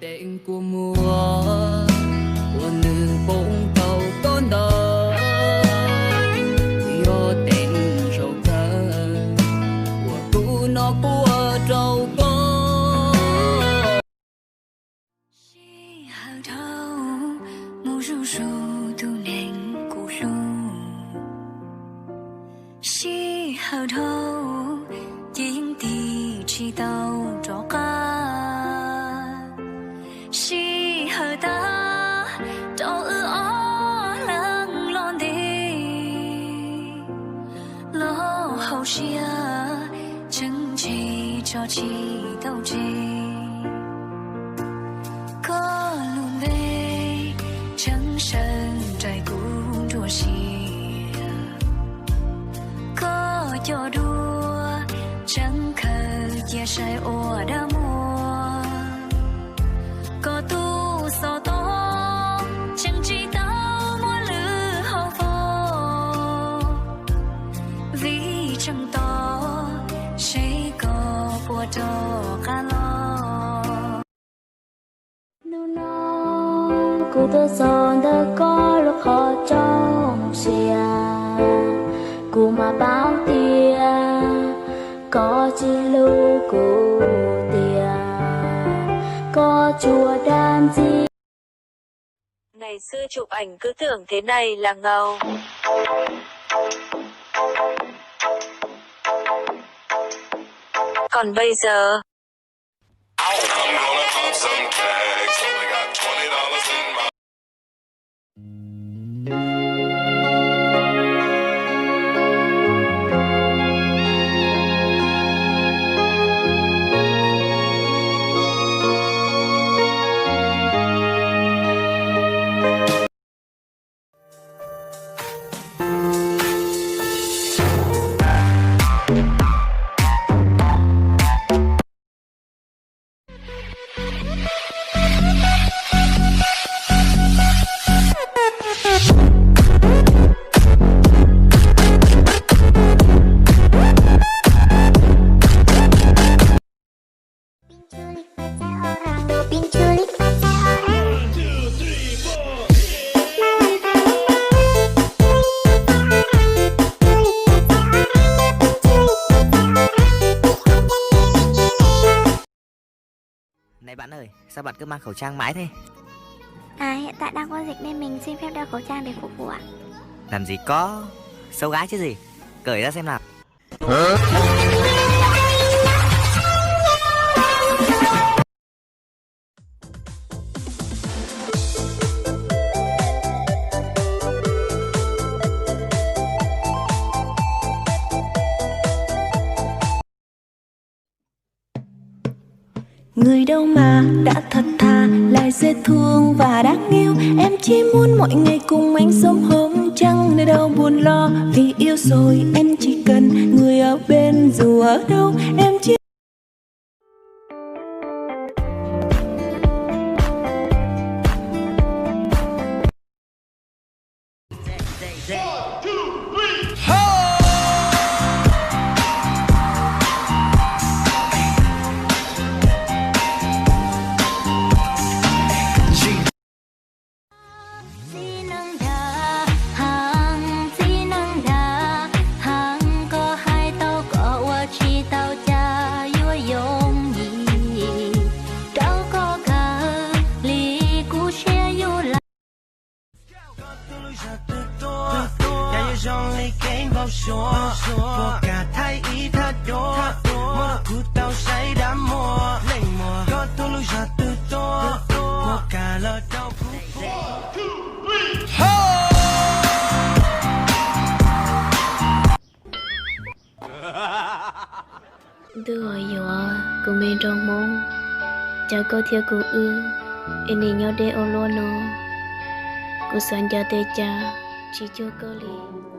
Tên của mùa của nữ bông cầu con đó yo tên râu thơ của tu nó của râu con She held out một ru ru tu nền cũ ru She held out tiếng tì chỉ tàu rõ ca She hờ ta đâu ư ó lăng lon đi lo hậu xia chân chỉ cho chi đâu chi có luôn về chẳng sân trái cũng đua xia có cho đua chẳng khờ chia sẻ ô đã mua có tu sao to chẳng chỉ tao muốn lư hậu vô vì chẳng to sẽ có bùa cho cả lo nu non cứ tôi son đã có lúc họ trong xìa cụ mà báo tiền có chi lưu cụ tiền có chùa đan gì. Ngày xưa chụp ảnh cứ tưởng thế này là ngầu. Còn bây giờ Này bạn ơi, sao bạn cứ mang khẩu trang mãi thế? Hiện tại đang có dịch nên mình xin phép đeo khẩu trang để phục vụ ạ. Làm gì có, xấu gái chứ gì. Cởi ra xem nào. Người đâu mà đã thật thà, lại dễ thương và đáng yêu. Em chỉ muốn mọi ngày cùng anh sớm hôm trăng nơi đâu buồn lo. Vì yêu rồi em chỉ cần người ở bên dù ở đâu. Em chỉ Đưa dọa cùng bên trong mong chào cô thiêu cô ư em đi nhau để ô lô nó Cô soạn cho tê cha chỉ cho cơ li